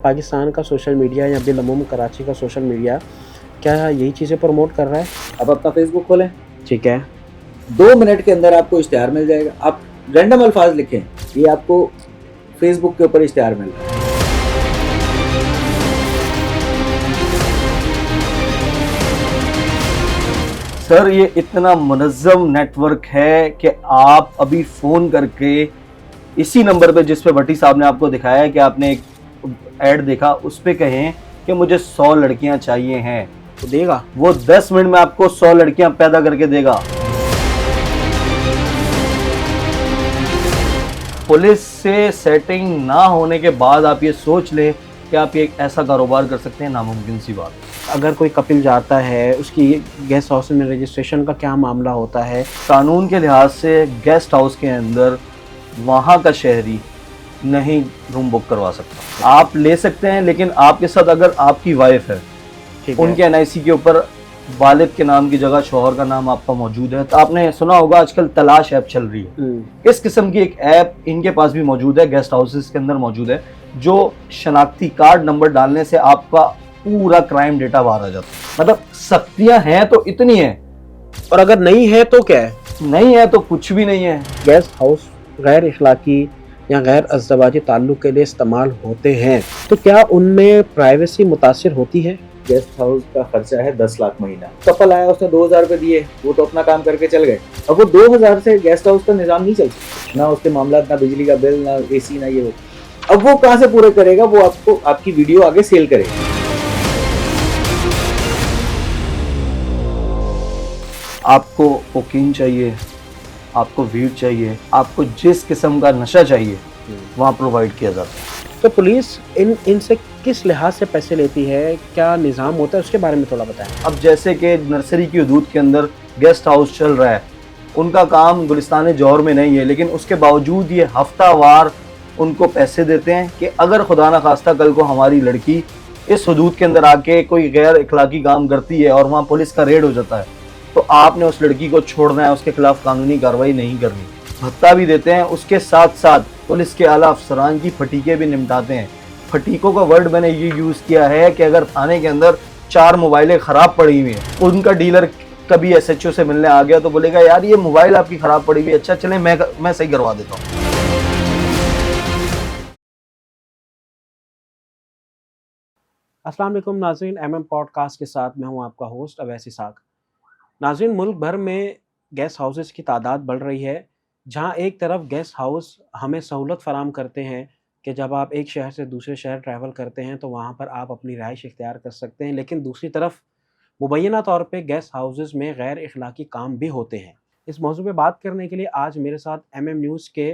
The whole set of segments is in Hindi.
पाकिस्तान का सोशल मीडिया या बिलअमूम कराची का सोशल मीडिया क्या यही चीज़ें प्रमोट कर रहा है? आप अपना फेसबुक खोलें, ठीक है। 2 मिनट के अंदर आपको इश्तिहार मिल जाएगा। आप रैंडम अल्फाज लिखें, ये आपको फेसबुक के ऊपर इश्तिहार मिल रहा है। सर ये इतना मुनज़्ज़म नेटवर्क है कि आप अभी फ़ोन करके इसी नंबर पे जिस पे भट्टी साहब ने आपको दिखाया है कि आपने एक ऐड देखा, उस पे कहें कि मुझे 100 लड़कियां चाहिए हैं, तो देगा वो 10 मिनट में आपको 100 लड़कियां पैदा करके देगा। पुलिस से सेटिंग ना होने के बाद आप ये सोच लें कि आप एक ऐसा कारोबार कर सकते हैं, नामुमकिन सी बात। अगर कोई कपिल जाता है उसकी गेस्ट हाउस में रजिस्ट्रेशन का क्या मामला होता है? कानून के लिहाज से गेस्ट हाउस के अंदर वहाँ का शहरी नहीं रूम बुक करवा सकता। आप ले सकते हैं, लेकिन आपके साथ अगर आपकी वाइफ है, ठीक है। उनके एनआईसी के ऊपर वालिद के नाम की जगह शौहर का नाम आपका मौजूद है, तो आपने सुना होगा आजकल तलाश ऐप चल रही है। इस किस्म की एक ऐप इनके पास भी मौजूद है, गेस्ट हाउसेस के अंदर मौजूद है, जो शनाख्ती कार्ड नंबर डालने से आपका पूरा क्राइम डेटा बाहर आ जाता है। मतलब सख्तियां हैं तो इतनी है, और अगर नहीं है तो क्या है? नहीं है तो कुछ भी नहीं है। गेस्ट हाउस गैर इखलाकी या गैर अज़दवाजी ताल्लुक़ के लिए इस्तेमाल होते हैं, तो क्या उनमें प्राइवेसी मुतासिर होती है? गेस्ट हाउस का खर्चा है 10 लाख महीना। कपल आया, उसने 2000 रुपए दिए, वो तो अपना काम करके चल गए। अब वो 2000 से गेस्ट हाउस का निजाम नहीं चल सकता, ना उसके मामला, ना बिजली का बिल, ना एसी, ना ये वो। अब वो कहाँ से पूरे करेगा? वो आपको आपकी वीडियो आगे सेल करेगा। आपको कोकीन चाहिए, आपको वीड चाहिए, आपको जिस किस्म का नशा चाहिए वहाँ प्रोवाइड किया जाता है। तो पुलिस इनसे किस लिहाज से पैसे लेती है, क्या निज़ाम होता है, उसके बारे में थोड़ा बताएं। अब जैसे कि नर्सरी की हदूद के अंदर गेस्ट हाउस चल रहा है, उनका काम गुलिस्तान जौहर में नहीं है, लेकिन उसके बावजूद ये हफ्तावार उनको पैसे देते हैं कि अगर खुदा न खास्ता कल को हमारी लड़की इस हदूद के अंदर आके कोई गैर इखलाकी काम करती है और वहाँ पुलिस का रेड हो जाता है, तो आपने उस लड़की को छोड़ना है, उसके खिलाफ कानूनी कार्रवाई नहीं करनी। भत्ता भी देते हैं, उसके साथ साथ पुलिस के आला अफसरान की फटीके भी निपटाते हैं। फटीकों का वर्ड मैंने ये यूज़ किया है कि अगर थाने के अंदर 4 मोबाइलें ख़राब पड़ी हुई हैं, उनका डीलर कभी एसएचओ से मिलने आ गया तो बोलेगा यार ये मोबाइल आपकी ख़राब पड़ी हुई है, अच्छा चले मैं सही करवा देता हूँ। अस्सलाम वालेकुम नाज़रीन, एमएम पॉडकास्ट के साथ मैं हूं आपका होस्ट अवैस इसाक। नाज़रीन, मुल्क भर में गेस्ट हाउसेस की तादाद बढ़ रही है, जहां एक तरफ गेस्ट हाउस हमें सहूलत फराम करते हैं कि जब आप एक शहर से दूसरे शहर ट्रैवल करते हैं तो वहां पर आप अपनी रिहाइश इख्तियार कर सकते हैं, लेकिन दूसरी तरफ मुबैना तौर पे गेस्ट हाउसेस में गैर इखलाकी काम भी होते हैं। इस मौजू पे बात करने के लिए आज मेरे साथ एमएम न्यूज़ के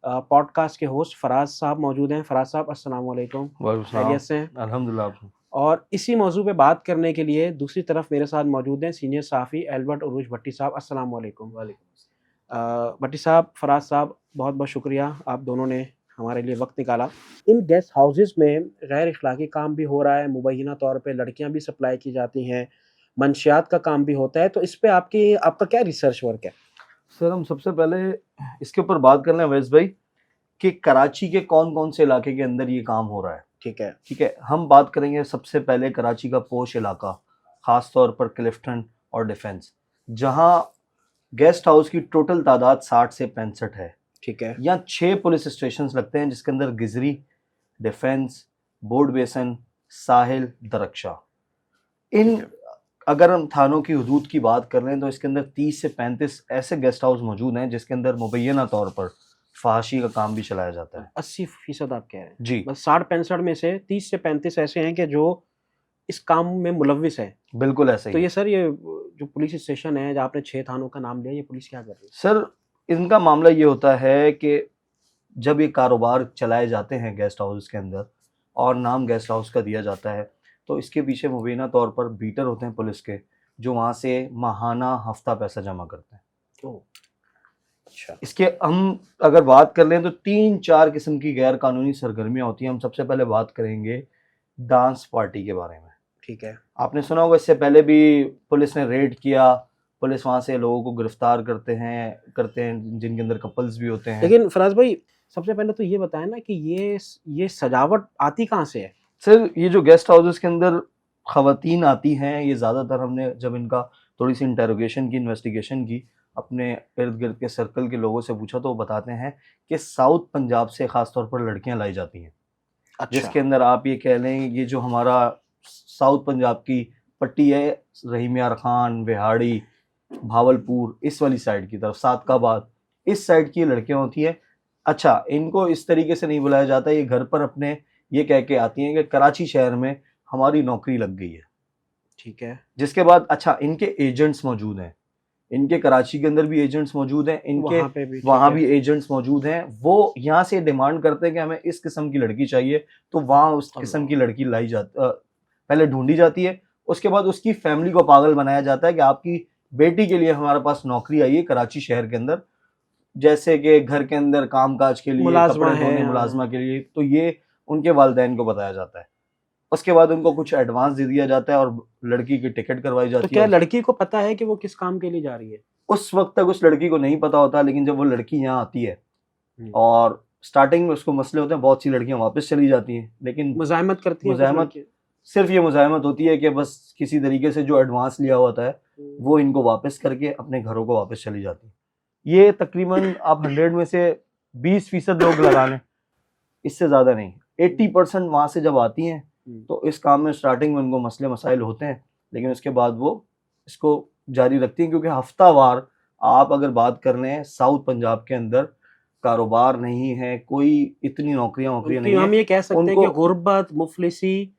पॉडकास्ट के होस्ट फराज साहब मौजूद हैं। फराज साहब, अस्सलाम वालेकुम। खैरियत से हैं? अल्हम्दुलिल्लाह। और इसी मौजू पे बात करने के लिए दूसरी तरफ मेरे साथ मौजूद हैं सीनियर सहाफ़ी एल्बर्ट उरूज भट्टी साहब। अस्सलाम वालेकुम। भट्टी साहब, फराज साहब, बहुत बहुत शुक्रिया, आप दोनों ने हमारे लिए वक्त निकाला। इन गेस्ट हाउसेस में गैर इखलाकी काम भी हो रहा है, मुबैना तौर पे लड़कियां भी सप्लाई की जाती हैं, मंशियात का काम भी होता है, तो इस पे आपका क्या रिसर्च वर्क है? सर हम सबसे पहले इसके ऊपर बात कर लें अवैस भाई कि कराची के कौन कौन से इलाके के अंदर ये काम हो रहा है। ठीक है। ठीक है, हम बात करेंगे सबसे पहले कराची का पोश इलाका, ख़ास तौर पर क्लिफ्टन और डिफेंस, जहां गेस्ट हाउस की टोटल तादाद 60 से 65 है। ठीक है। यहाँ 6 पुलिस स्टेशन लगते हैं, जिसके अंदर गिजरी, डिफेंस, बोर्ड बेसन, साहिल, दरक्षा। इन अगर हम थानों की हदूद की बात कर रहे हैं तो इसके अंदर 30 से 35 ऐसे गेस्ट हाउस मौजूद हैं जिसके अंदर मुबैना तौर पर फहाशी का काम भी चलाया जाता है। 80% आप कह रहे हैं? जी बस 60-65 में से 30 से 35 ऐसे हैं कि जो इस काम में मुलव्विस है। बिल्कुल ऐसे तो ही ये सर, ये जो पुलिस स्टेशन है जहाँ आपने 6 थानों का नाम लिया, ये पुलिस क्या कर रही है? सर, इनका मामला ये होता है कि जब ये कारोबार चलाए जाते हैं गेस्ट हाउस के अंदर और नाम गेस्ट हाउस का दिया जाता है, तो इसके पीछे मुबैना तौर पर बीटर होते हैं पुलिस के, जो वहाँ से माहाना हफ्ता पैसा जमा करते हैं। ओह, अच्छा। इसके हम अगर बात कर लें तो 3-4 किस्म की गैर कानूनी सरगर्मियाँ होती हैं। हम सबसे पहले बात करेंगे डांस पार्टी के बारे में। ठीक है। आपने सुना होगा, इससे पहले भी पुलिस ने रेड किया, पुलिस वहाँ से लोगों को गिरफ्तार करते हैं जिनके अंदर कपल्स भी होते हैं। लेकिन फराज भाई, सबसे पहले तो ये बताएं ना कि ये सजावट आती कहाँ से है? सर ये जो गेस्ट हाउसेस के अंदर खवातीन आती हैं, ये ज़्यादातर हमने जब इनका थोड़ी सी इंटेरोगेशन की, इन्वेस्टिगेशन की, अपने इर्द गिर्द के सर्कल के लोगों से पूछा तो वो बताते हैं कि साउथ पंजाब से ख़ास तौर पर लड़कियां लाई जाती हैं। अच्छा। जिसके अंदर आप ये कह लें, ये जो हमारा साउथ पंजाब की पट्टी है, रहीम यार खान, बिहाड़ी, भावलपुर, इस वाली साइड की तरफ, सादकाबाद, इस साइड की लड़कियां होती हैं। अच्छा, इनको इस तरीके से नहीं बुलाया जाता, ये घर पर अपने ये कह के आती हैं कि कराची शहर में हमारी नौकरी लग गई है। ठीक है। जिसके बाद अच्छा, इनके एजेंट्स मौजूद हैं, इनके कराची के अंदर भी एजेंट्स मौजूद हैं, इनके वहाँ पे भी, ठीक वहाँ है। भी एजेंट्स मौजूद हैं। वो यहाँ से डिमांड करते हैं कि हमें इस किस्म की लड़की चाहिए, तो वहाँ उस किस्म की लड़की लाई जाती, पहले ढूंढी जाती है, उसके बाद उसकी फैमिली को पागल बनाया जाता है कि आपकी बेटी के लिए हमारे पास नौकरी आई है कराची शहर के अंदर, जैसे कि घर के अंदर काम काज के लिए, मुलाजमा कपड़े है, धोने, हाँ। मुलाजमा के लिए, तो ये उनके वालिदैन को बताया जाता है। उसके बाद उनको कुछ एडवांस दे दिया जाता है और लड़की की टिकट करवाई तो जाती क्या है। लड़की को पता है कि वो किस काम के लिए जा रही है? उस वक्त तक उस लड़की को नहीं पता होता, लेकिन जब वो लड़की यहाँ आती है हम्म। और स्टार्टिंग में उसको मसले होते हैं, बहुत सी लड़कियां वापस चली जाती हैं, लेकिन मुजाहिमत करती है कुछ मुजाहिमत लड़कियां? सिर्फ ये मुजाहिमत होती है कि बस किसी तरीके से जो एडवांस लिया होता है वो इनको वापस करके अपने घरों को वापस चली जाती है। ये तकरीबन आप 100 में से 20% लोग लगा लें, इससे ज़्यादा नहीं। 80% वहाँ से जब आती हैं तो इस काम में स्टार्टिंग में उनको मसले मसाइल होते हैं, लेकिन उसके बाद वो इसको जारी रखती हैं, क्योंकि हफ्तावार आप अगर बात कर लें साउथ पंजाब के अंदर कारोबार नहीं है, कोई इतनी नौकरियां उनकी नहीं हम है, ये कह सकते हैं उनको कि गुर्बत, मुफलिसी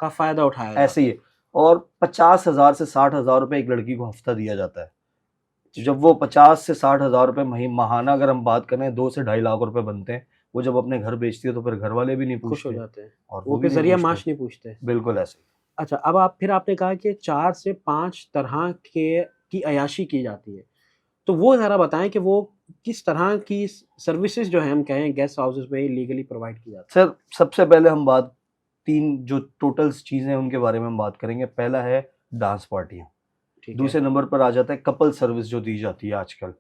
का फायदा उठाया जाता ऐसे ही है। और 50,000 से 60,000 रुपए एक लड़की को हफ्ता दिया जाता है। जब वो 50 से 60,000 रुपए महाना अगर हम बात करें, 2 से 2.5 लाख रुपए बनते हैं, वो जब अपने घर बेचती है तो फिर घर वाले भी नहीं खुश हो पूछते जाते हैं, और वो भी फिर नहीं जरिया पूछते। माश नहीं पूछते। बिल्कुल ऐसे ही। अच्छा, अब आपने कहा कि 4 से 5 तरह की अयाशी की जाती है, तो वो ज़रा बताएं कि वो किस तरह की सर्विसेज जो है हम कहें गेस्ट हाउसेस में लीगली प्रोवाइड की जाती सर सबसे पहले हम बात 3 जो टोटल चीज़ें हैं उनके बारे में हम बात करेंगे। पहला है डांस पार्टियाँ, है? ठीक है। दूसरे नंबर पर आ जाता है कपल सर्विस जो दी जाती है आजकल,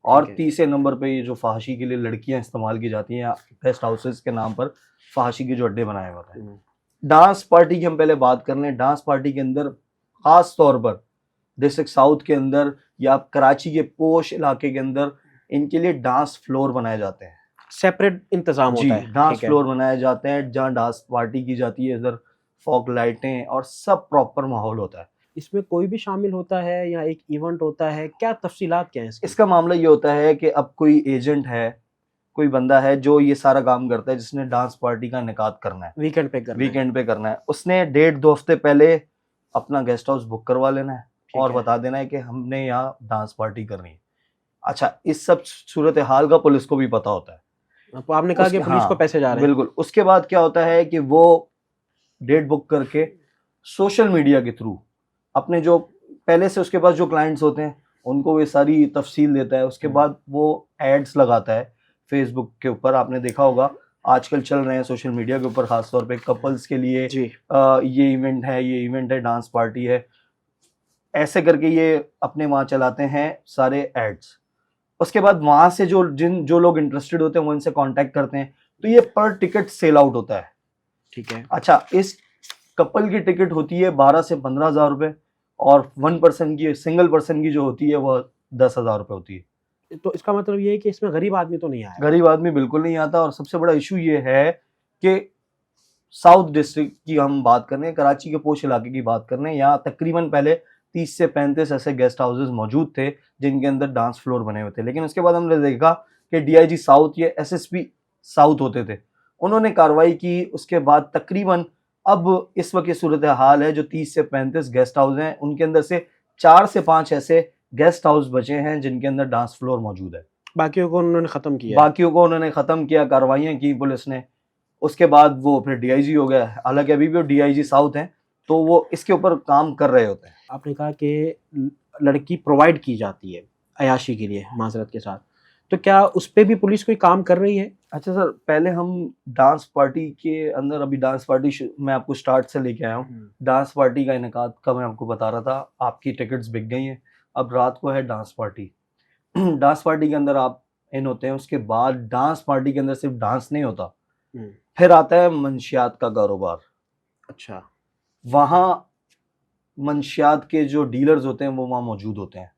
और है। तीसरे नंबर पे ये जो फहाशी के लिए लड़कियां इस्तेमाल की जाती हैं, गेस्ट हाउसेस के नाम पर फहाशी के जो अड्डे बनाए होते हैं। डांस पार्टी की हम पहले बात कर लें। डांस पार्टी के अंदर खास तौर पर डिस्ट्रिक्ट साउथ के अंदर या कराची के पोश इलाके के अंदर इनके लिए डांस फ्लोर बनाए जाते हैं, सेपरेट इंतजाम जी, होता है। डांस ठीक है। फ्लोर बनाए जाते हैं जहाँ डांस पार्टी की जाती है। इधर फॉग लाइटें और सब प्रॉपर माहौल होता है। इसमें कोई भी शामिल होता है या एक इवेंट होता है, क्या तफसीलात क्या है इसकी? इसका मामला ये होता है कि अब कोई एजेंट है, कोई बंदा है जो ये सारा काम करता है, जिसने डांस पार्टी का इनेकाद करना है, वीकेंड पे करना है। वीकेंड पे करना है, उसने 1.5-2 हफ्ते पहले अपना गेस्ट हाउस बुक करवा लेना है ठीक और है। बता देना है कि हमने यहाँ डांस पार्टी करनी है। अच्छा, इस सब सूरत हाल का पुलिस को भी पता होता है। तो आपने कहा कि पुलिस को पैसे जा रहे हैं। बिल्कुल। उसके बाद क्या होता है कि वो डेट बुक करके सोशल मीडिया के थ्रू अपने जो पहले से उसके पास जो क्लाइंट्स होते हैं उनको ये सारी तफसील देता है। उसके बाद वो एड्स लगाता है फेसबुक के ऊपर। आपने देखा होगा आजकल चल रहे हैं सोशल मीडिया के ऊपर, खास तौर पे कपल्स के लिए जी। ये इवेंट है, ये इवेंट है, डांस पार्टी है, ऐसे करके ये अपने वहाँ चलाते हैं सारे एड्स। उसके बाद वहाँ से जो लोग इंटरेस्टेड होते हैं वो इनसे कांटेक्ट करते हैं, तो ये पर टिकट सेल आउट होता है। ठीक है। अच्छा, इस कपल की टिकट होती है 12 से 15,000 रुपए और 1 पर्सन की, सिंगल पर्सन की जो होती है वो 10,000 रुपए होती है। तो इसका मतलब ये है कि इसमें गरीब आदमी तो नहीं आया? गरीब आदमी बिल्कुल नहीं आता। और सबसे बड़ा इशू ये है कि साउथ डिस्ट्रिक्ट की हम बात कर रहे हैं, कराची के पोश इलाके की बात कर रहे हैं, यहाँ तकरीबन पहले 30 से 35 ऐसे गेस्ट हाउसेस मौजूद थे जिनके अंदर डांस फ्लोर बने हुए थे। लेकिन उसके बाद हमने देखा कि DIG साउथ या SSP साउथ होते थे, उन्होंने कार्रवाई की। उसके बाद तकरीबन अब इस वक्त ये सूरत हाल है, जो 30 से 35 गेस्ट हाउस हैं उनके अंदर से 4 से 5 ऐसे गेस्ट हाउस बचे हैं जिनके अंदर डांस फ्लोर मौजूद है। बाकियों को उन्होंने खत्म किया? बाकियों को उन्होंने खत्म किया, कार्रवाइयाँ की पुलिस ने। उसके बाद वो फिर DIG हो गया। हालांकि अभी भी वो DIG साउथ हैं, तो वो इसके ऊपर काम कर रहे होते हैं। आपने कहा कि लड़की प्रोवाइड की जाती है अयाशी के लिए, माजरत के साथ, तो क्या उस पर भी पुलिस कोई काम कर रही है? अच्छा सर, पहले हम डांस पार्टी के अंदर, अभी डांस पार्टी मैं आपको स्टार्ट से लेके आया हूँ। डांस पार्टी का इनेकाद का मैं आपको बता रहा था, आपकी टिकट्स बिक गई हैं। अब रात को है डांस पार्टी। डांस पार्टी के अंदर आप इन होते हैं। उसके बाद डांस पार्टी के अंदर सिर्फ डांस नहीं होता, फिर आता है मंशियात का कारोबार। अच्छा। वहाँ मंशियात के जो डीलर्स होते हैं वो वहाँ मौजूद होते हैं।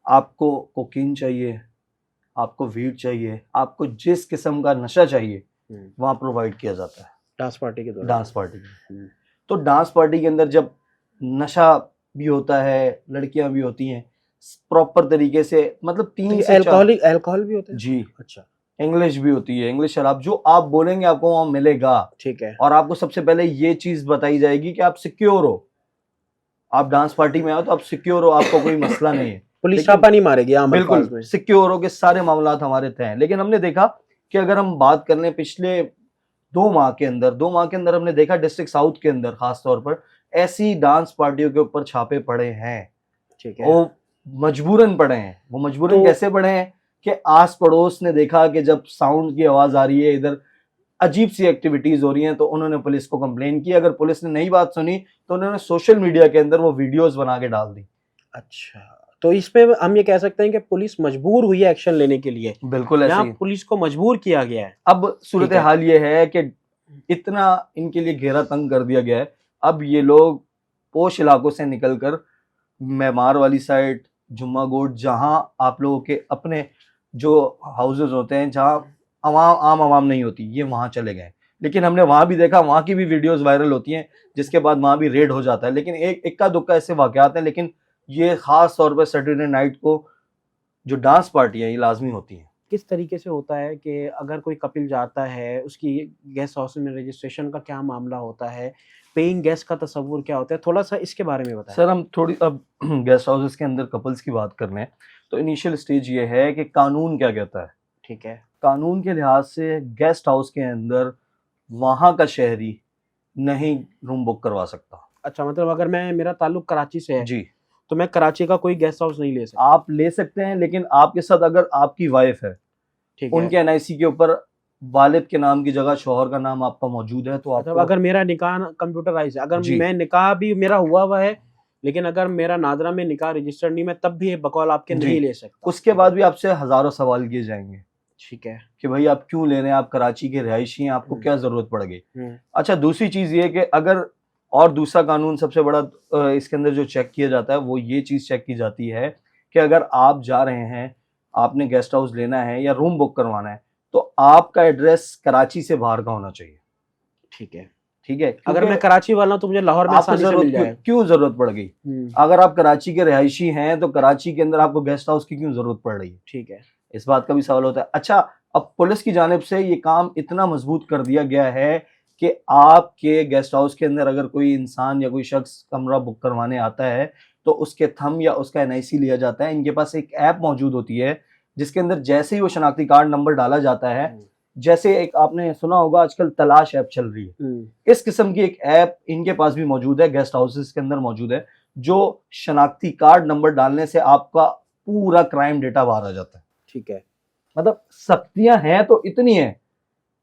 आपको कोकीन चाहिए, आपको वीड चाहिए, आपको जिस किस्म का नशा चाहिए वहाँ प्रोवाइड किया जाता है डांस पार्टी के दौरान। डांस पार्टी में। तो डांस पार्टी के अंदर जब नशा भी होता है, लड़कियां भी होती हैं प्रॉपर तरीके से, मतलब 3 से 4। अल्कोहल भी होता है? जी, अच्छा, इंग्लिश भी होती है, इंग्लिश शराब जो आप बोलेंगे आपको वहाँ मिलेगा। ठीक है। और आपको सबसे पहले ये चीज बताई जाएगी कि आप सिक्योर हो, आप डांस पार्टी में आओ तो आप सिक्योर हो, आपको कोई मसला नहीं है। पुलिस लेकिन छापा नहीं मारेगी आम बिल्कुल अल्फाज में। सिक्योर हो के सारे मामलात हमारे तय हैं। लेकिन हमने देखा कि अगर हम बात कर लें पिछले 2 माह के अंदर हमने देखा डिस्ट्रिक्ट साउथ के अंदर खास तौर पर ऐसी डांस पार्टियों के ऊपर छापे पड़े हैं। ठीक है। वो मजबूरन पड़े हैं। वो मजबूरन तो कैसे पड़े हैं कि आस पड़ोस ने देखा कि जब साउंड की आवाज आ रही है, इधर अजीब सी एक्टिविटीज हो रही हैं, तो उन्होंने पुलिस को कंप्लेन की। अगर पुलिस ने नहीं बात सुनी तो उन्होंने सोशल मीडिया के अंदर वो वीडियोस बना के डाल दी। अच्छा, तो इसमें हम ये कह सकते हैं कि पुलिस मजबूर हुई है एक्शन लेने के लिए। बिल्कुल ऐसे यहाँ ही। पुलिस को मजबूर किया गया है। अब सूरत हाल ये है कि इतना इनके लिए घेरा तंग कर दिया गया है, अब ये लोग पोश इलाकों से निकलकर मेमार वाली साइड, जुम्मा गोट, जहां आप लोगों के अपने जो हाउसेज होते हैं, जहां आम आवाम नहीं होती, ये वहां चले गए। लेकिन हमने वहां भी देखा, वहां की भी वीडियोस वायरल होती हैं, जिसके बाद वहां भी रेड हो जाता है। लेकिन एक इक्का दुक्का ऐसे वाकयात हैं, लेकिन ये खास तौर पर सैटरडे नाइट को जो डांस पार्टी है ये लाजमी होती है। किस तरीके से होता है कि अगर कोई कपिल जाता है, उसकी गेस्ट हाउस में रजिस्ट्रेशन का क्या मामला होता है, पेइंग गेस्ट का तस्वुर क्या होता है, थोड़ा सा इसके बारे में बताएं। सर हम थोड़ी अब गेस्ट हाउसेस के अंदर कपल्स की बात कर रहे हैं, तो इनिशियल स्टेज ये है कि कानून क्या कहता है। ठीक है। कानून के लिहाज से गेस्ट हाउस के अंदर वहाँ का शहरी नहीं रूम बुक करवा सकता। अच्छा, मतलब अगर मेरा ताल्लुक कराची से है, जी, तो मैं कराची का कोई गेस्ट हाउस नहीं ले सकता? आप ले सकते हैं, लेकिन आपके साथ अगर आपकी वाइफ है, ठीक है। उनके एनआईसी के ऊपर वालिद के नाम की जगह शौहर का नाम आपका मौजूद है, तो मतलब आपको अगर मेरा निकाह कंप्यूटराइज है, अगर जी मैं निकाह भी मेरा हुआ है, लेकिन अगर मेरा नादरा में निकाह रजिस्टर्ड नहीं, मैं तब भी ये बकौल आपके जी नहीं ले सकता? उसके बाद भी आपसे हजारों सवाल किए जाएंगे ठीक है। कि भाई आप क्यों ले रहे हैं, आप कराची के रिहायशी हैं, आपको क्या जरूरत पड़ गई। हम्म। अच्छा, दूसरी चीज ये कि अगर, और दूसरा कानून सबसे बड़ा इसके अंदर जो चेक किया जाता है वो ये चीज चेक की जाती है कि अगर आप जा रहे हैं, आपने गेस्ट हाउस लेना है या रूम बुक करवाना है, तो आपका एड्रेस कराची से बाहर का होना चाहिए। ठीक है। ठीक है, अगर क्योंकि मैं कराची वाला हूं तो मुझे लाहौर में आपको आसानी से जरूरत मिल जाए। क्यों जरूरत पड़ गई। अगर आप कराची के रिहायशी हैं तो कराची के अंदर आपको गेस्ट हाउस की क्यों जरूरत पड़ रही है, ठीक है। इस बात का भी सवाल होता है। अच्छा, अब पुलिस की जानिब से ये काम इतना मजबूत कर दिया गया है कि आपके गेस्ट हाउस के अंदर अगर कोई इंसान या कोई शख्स कमरा बुक करवाने आता है तो उसके थंब या उसका एनआईसी लिया जाता है। इनके पास एक ऐप मौजूद होती है जिसके अंदर जैसे ही वो शनाख्ती कार्ड नंबर डाला जाता है, जैसे एक आपने सुना होगा आजकल तलाश ऐप चल रही है, इस किस्म की एक ऐप इनके पास भी मौजूद है, गेस्ट हाउसेस के अंदर मौजूद है, जो शनाख्ती कार्ड नंबर डालने से आपका पूरा क्राइम डेटा बाहर आ जाता है। ठीक है। मतलब सख्तियां हैं तो इतनी है,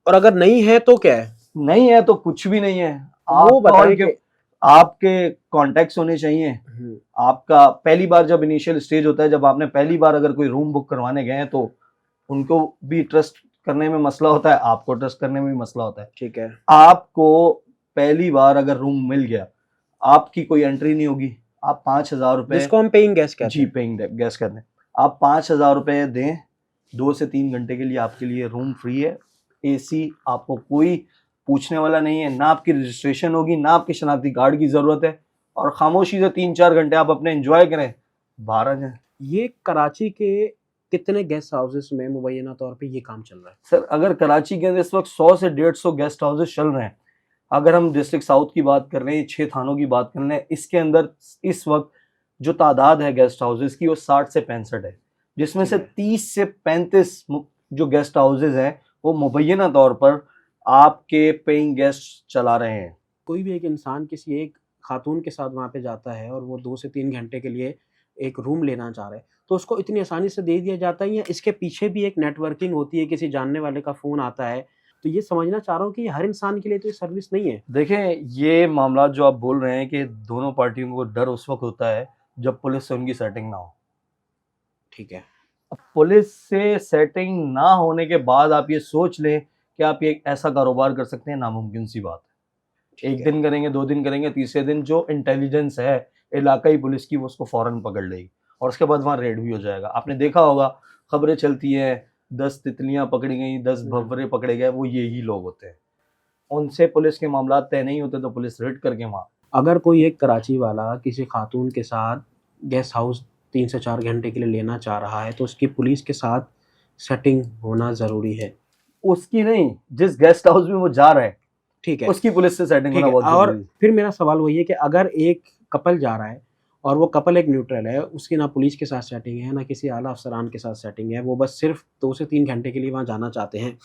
और अगर नहीं है तो क्या है? नहीं है तो कुछ भी नहीं है। वो बताएं कि आपके कॉन्टेक्ट्स होने चाहिए। आपका पहली बार जब इनिशियल स्टेज होता है, जब आपने पहली बार अगर कोई रूम बुक करवाने गए हैं, तो उनको भी ट्रस्ट करने में मसला होता है, आपको ट्रस्ट करने में भी मसला होता है। ठीक है। आपको पहली बार अगर रूम मिल गया, आपकी कोई एंट्री नहीं होगी, आप 5,000 रुपए, जिसको हम पेइंग गेस्ट कहते जी हैं। पेइंग गेस्ट कहते हैं, आप 5,000 रुपए दें, 2 से 3 घंटे के लिए आपके लिए रूम फ्री है, एसी, आपको कोई पूछने वाला नहीं है, ना आपकी रजिस्ट्रेशन होगी, ना आपके शनाख्ती कार्ड की जरूरत है, और खामोशी से 3-4 घंटे आप अपने एंजॉय करें, बाहर आ जाएं। ये कराची के कितने गेस्ट हाउसेस में मुबैना तौर पे ये काम चल रहा है? सर अगर कराची के अंदर इस वक्त 100 से 150 गेस्ट हाउसेस चल रहे हैं। अगर हम डिस्ट्रिक्ट साउथ की बात कर रहे हैं, 6 थानों की बात कर रहे हैं, इसके अंदर इस वक्त जो तादाद है गेस्ट हाउसेस की वो 60 से 65 है, जिसमें से 30 से 35 जो गेस्ट हाउसेस हैं वो मुबैना तौर पर आपके पेइंग गेस्ट चला रहे हैं। कोई भी एक इंसान किसी एक खातून के साथ वहाँ पे जाता है और वो 2 से 3 घंटे के लिए एक रूम लेना चाह रहा है, तो उसको इतनी आसानी से दे दिया जाता है, या इसके पीछे भी एक नेटवर्किंग होती है, किसी जानने वाले का फ़ोन आता है? तो ये समझना चाह रहा हूँ कि हर इंसान के लिए तो ये सर्विस नहीं है। देखें, ये मामला जो आप बोल रहे हैं कि दोनों पार्टियों को डर उस वक्त होता है जब पुलिस से उनकी सेटिंग ना हो। ठीक है। अब पुलिस से सेटिंग ना होने के बाद आप ये सोच लें कि आप ये एक ऐसा कारोबार कर सकते हैं, नामुमकिन सी बात है। एक दिन करेंगे, 2 दिन करेंगे, तीसरे दिन जो इंटेलिजेंस है इलाकाई पुलिस की वो उसको फौरन पकड़ लेगी और उसके बाद वहाँ रेड भी हो जाएगा। आपने देखा होगा खबरें चलती हैं 10 तितलियां पकड़ी गई, 10 भंवरे पकड़े गए, वो यही लोग होते हैं। उनसे पुलिस के मामला तय नहीं होते तो पुलिस रेड करके वहाँ। अगर कोई एक कराची वाला किसी खातून के साथ गेस्ट हाउस 3 से 4 घंटे के लिए लेना चाह रहा है तो उसकी पुलिस के साथ सेटिंग होना ज़रूरी है। उसकी नहीं, जिस गेस्ट हाउस में वो जा रहा है ठीक है, उसकी पुलिस से सेटिंग ठीक होना है। बहुत और जरूरी है। फिर मेरा सवाल वही है कि अगर एक कपल जा रहा है और वो कपल एक न्यूट्रल है, उसकी ना पुलिस के साथ सेटिंग है, ना किसी आला अफसरान के साथ सेटिंग है, वो बस सिर्फ 2 से 3 घंटे के लिए वहाँ जाना चाहते हैं,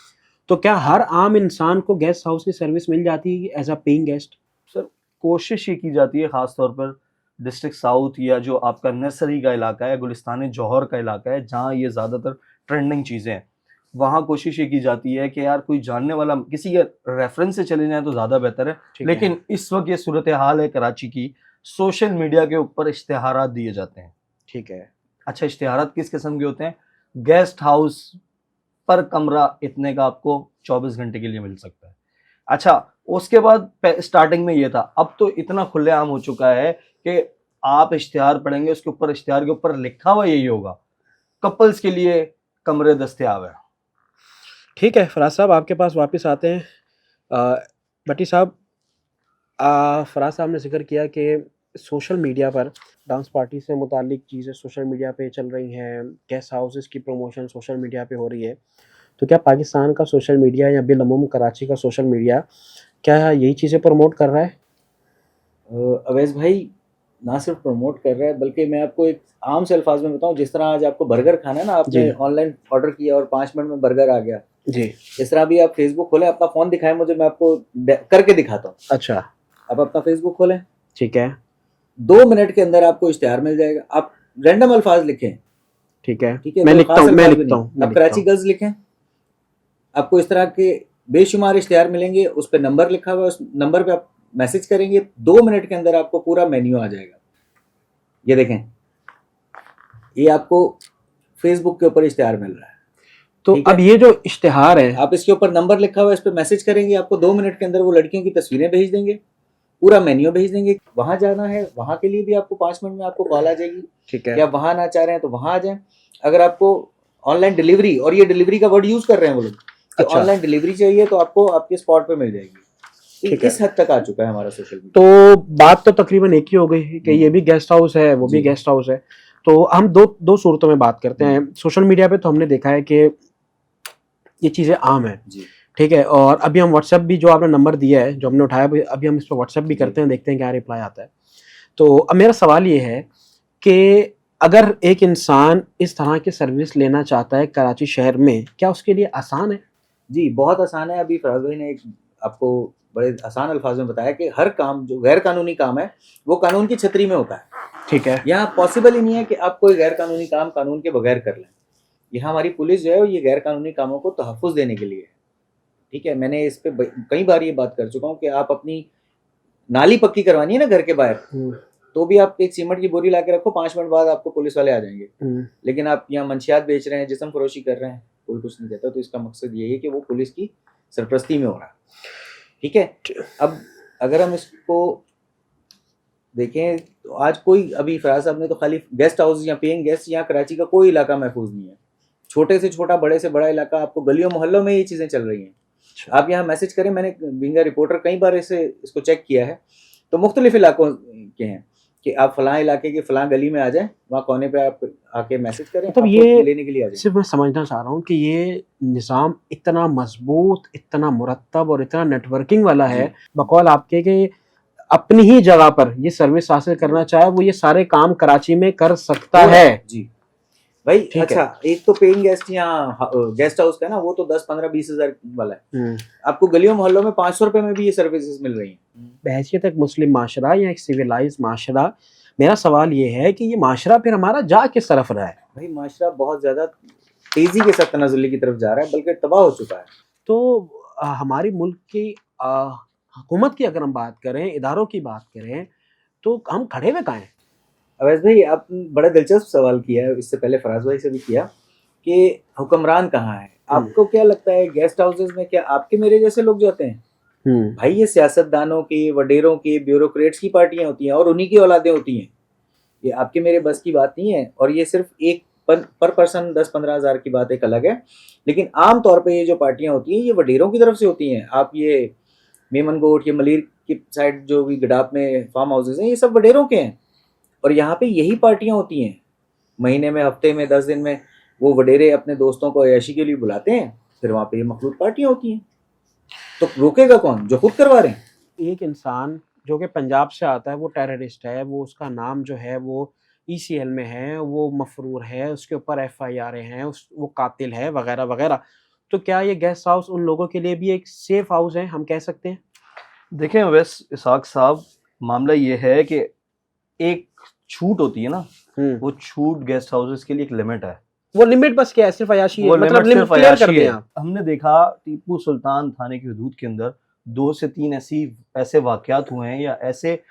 तो क्या हर आम इंसान को गेस्ट हाउस की सर्विस मिल जाती है as a paying guest? Sir कोशिश ये की जाती है खास तौर पर डिस्ट्रिक्ट साउथ या जो आपका नर्सरी का इलाका है, गुलिस्तान जौहर का इलाका है, जहाँ ये ज़्यादातर ट्रेंडिंग चीज़ें हैं, वहाँ कोशिश ये की जाती है कि यार कोई जानने वाला किसी के रेफरेंस से चले जाए तो ज़्यादा बेहतर है। ठीक लेकिन है, इस वक्त ये सूरत हाल है कराची की, सोशल मीडिया के ऊपर इश्तिहारात दिए जाते हैं। ठीक है, अच्छा, इश्तिहारात किस किस्म के होते हैं? गेस्ट हाउस पर कमरा इतने का आपको 24 घंटे के लिए मिल सकता है। अच्छा, उसके बाद स्टार्टिंग में ये था, अब तो इतना खुलेआम हो चुका है कि आप इश्तिहार पढ़ेंगे, उसके ऊपर इश्तिहार के ऊपर लिखा हुआ यही होगा, कपल्स के लिए कमरे दस्तयाब है। ठीक है। फराज साहब आपके पास वापस आते हैं। भट्टी साहब, फराज साहब ने जिक्र किया कि सोशल मीडिया पर डांस पार्टी से मुतालिक चीज़ें सोशल मीडिया पे चल रही हैं, गेस्ट हाउसेस की प्रमोशन सोशल मीडिया पे हो रही है, तो क्या पाकिस्तान का सोशल मीडिया या बिलअमूम कराची का सोशल मीडिया क्या यही चीज़ें प्रमोट कर रहा है? अवैस भाई ना सिर्फ प्रमोट कर रहा है, बल्कि मैं आपको एक आम से अल्फाज में बताऊं, जिस तरह आज आपको बर्गर खाना है ना, आपने जी। ऑनलाइन ऑर्डर किया और 5 मिनट में बर्गर आ गया, जी। इस तरह भी आप फेसबुक खोलें, अपना फ़ोन दिखाएं मुझे, मैं आपको करके दिखाता हूँ। अच्छा, आप अपना फेसबुक खोलें, ठीक है, 2 मिनट के अंदर आपको इश्तिहार मिल जाएगा। आप रैंडम अल्फाज लिखें, ठीक है, ठीक है, मैं कोई लिखता खास हूँ, मैं अल्फाज भी लिखता नहीं। हूँ, मैं आप लिखता कराची हूँ। गर्ल्स लिखें, आपको इस तरह के बेशुमार इश्तिहार मिलेंगे, उस पर नंबर लिखा हुआ है, उस नंबर पे आप मैसेज करेंगे, 2 मिनट के अंदर आपको पूरा मेन्यू आ जाएगा। ये देखें, ये आपको फेसबुक के ऊपर इश्तिहार मिल रहा है। तो ठीक है? अब ये जो इश्तिहार है, आप इसके ऊपर नंबर लिखा हुआ है, इस पर मैसेज करेंगे, आपको 2 मिनट के अंदर वो लड़कियों की तस्वीरें भेज देंगे, पूरा मेन्यू भेज देंगे। वहां जाना है, वहां के लिए भी आपको 5 मिनट में आपको कॉल आ जाएगी। ठीक है, या वहां ना चाह रहे हैं तो वहां आ जाएं। अगर आपको ऑनलाइन डिलीवरी, और ये डिलीवरी का वर्ड यूज कर रहे हैं वो लोग, कि अच्छा। ऑनलाइन डिलीवरी चाहिए तो आपको आपके स्पॉट पे मिल जाएगी। ठीक है। इस हद तक आ चुका है हमारा सोशल मीडिया। तो बात तो तकरीबन एक ही हो गई कि ये भी गेस्ट हाउस है, वो भी जी। गेस्ट हाउस है। तो हम दो सूरतों में बात करते हैं। सोशल मीडिया पे तो हमने देखा है कि ये चीज़ें आम है, जी। ठीक है, और अभी हम व्हाट्सएप भी, जो आपने नंबर दिया है, जो हमने उठाया, अभी हम इस पर व्हाट्सएप भी करते हैं, देखते हैं क्या रिप्लाई आता है। तो अब मेरा सवाल ये है कि अगर एक इंसान इस तरह की सर्विस लेना चाहता है कराची शहर में, क्या उसके लिए आसान है? जी, बहुत आसान है। अभी फराज भाई ने एक आपको बड़े आसान अल्फाज में बताया कि हर काम जो गैर कानूनी काम है वो कानून की छतरी में होता है। ठीक है, यहाँ पॉसिबल ही नहीं है कि आप कोई गैर कानूनी काम कानून के बगैर कर लें। यहाँ हमारी पुलिस जो है ये गैर कानूनी कामों को तहफ़्फ़ुज़ देने के लिए है। ठीक है, मैंने इस पे कई बार ये बात कर चुका हूँ कि आप अपनी नाली पक्की करवानी है ना घर के बाहर, तो भी आप एक सीमेंट की बोरी ला के रखो, 5 मिनट बाद आपको पुलिस वाले आ जाएंगे। लेकिन आप यहाँ मंशियात बेच रहे हैं, जिस्म फरोशी कर रहे हैं, कोई कुछ नहीं कहता। तो इसका मकसद यही है कि वो पुलिस की सरपरस्ती में हो रहा है। ठीक है, अब अगर हम इसको देखें तो आज कोई, अभी फराज साहब ने तो खाली गेस्ट हाउस या पेइंग गेस्ट, यहाँ कराची का कोई इलाका महफूज नहीं है। छोटे से छोटा, बड़े से बड़ा इलाका, आपको गलियों मोहल्लों में ये चीज़ें चल रही हैं। आप यहाँ मैसेज करें, मैंने बीइंग अ रिपोर्टर कई बार इसको चेक किया है, तो मुख्तलिफ इलाकों के हैं कि आप फलां इलाके के फलां गली में आ जाएं, वहाँ कोने पे आप आके मैसेज करें, मतलब आपको ये लेने के लिए आ जाएं। सिर्फ मैं समझना चाह रहा हूँ कि ये निज़ाम इतना मजबूत, इतना मुरत्तब और इतना नेटवर्किंग वाला है, बकौल आपके, कि अपनी ही जगह पर ये सर्विस हासिल करना चाहे वो ये सारे काम कराची में कर सकता है। जी भाई। ठीक अच्छा, एक तो पेइंग गेस्ट यहाँ गेस्ट हाउस का ना, वो तो 10, 15, 20 हज़ार वाला है। आपको गलियों मोहल्लों में 500 रुपए में भी ये सर्विसेज मिल रही हैं। बहैसियत एक मुस्लिम माशरा या एक सिविलाइज माशरा, मेरा सवाल ये है कि ये माशरा फिर हमारा जा किस तरफ रहा है? भाई माशरा बहुत ज़्यादा तेज़ी के साथ तनाजुली की तरफ जा रहा है, बल्कि तबाह हो चुका है। तो हमारी मुल्क की हुकूमत की अगर हम बात करें, इदारों की बात करें, तो हम खड़े हुए कहाँ हैं? अवैस भाई, आपने बड़ा दिलचस्प सवाल किया है, इससे पहले फराज भाई से भी किया, कि हुक्मरान कहाँ है। आपको क्या लगता है गेस्ट हाउसेज में क्या आपके मेरे जैसे लोग जाते हैं? भाई ये सियासतदानों की, वडेरों की, ब्यूरोक्रेट्स की पार्टियां होती हैं और उन्हीं की औलादें होती हैं। ये आपके मेरे बस की बात नहीं है। और ये सिर्फ एक पर पर्सन 10-15 हज़ार की बात एक अलग है, लेकिन आम तौर पे ये जो पार्टियां होती हैं ये वडेरों की तरफ से होती हैं। आप ये मेमनगोट, ये मलिर की साइड जो भी गडाप में फार्म हाउसेज हैं, ये सब वडेरों के हैं। और यहाँ पे यही पार्टियां होती हैं। महीने में, हफ्ते में, 10 दिन में वो वडेरे अपने दोस्तों को अय्याशी के लिए बुलाते हैं, फिर वहाँ पे ये मखलूत पार्टियां होती हैं। तो रोकेगा कौन? जो खुद करवा रहे हैं। एक इंसान जो कि पंजाब से आता है वो टेररिस्ट है, वो उसका नाम जो है वो ईसीएल में है, वो मफरूर है, उसके ऊपर एफआईआर हैं, वो कातिल है वगैरह वगैरह। तो क्या ये गेस्ट हाउस उन लोगों के लिए भी एक सेफ हाउस है, हम कह सकते हैं? देखें वैस इसाक साहब, मामला ये है कि एक छूट होती है ना, वो छूट गेस्ट हाउसेस के लिए एक लिमिट है। वो लिमिट बस क्या है? सिर्फ अयाशी है, वो मतलब लिमिट लिमिट सिर्फ क्लियर कर अयाशी दें है। आप। हमने देखा टीपू सुल्तान थाने की हदूद के अंदर 2 से 3 ऐसे वाकयात हुए हैं, या ऐसे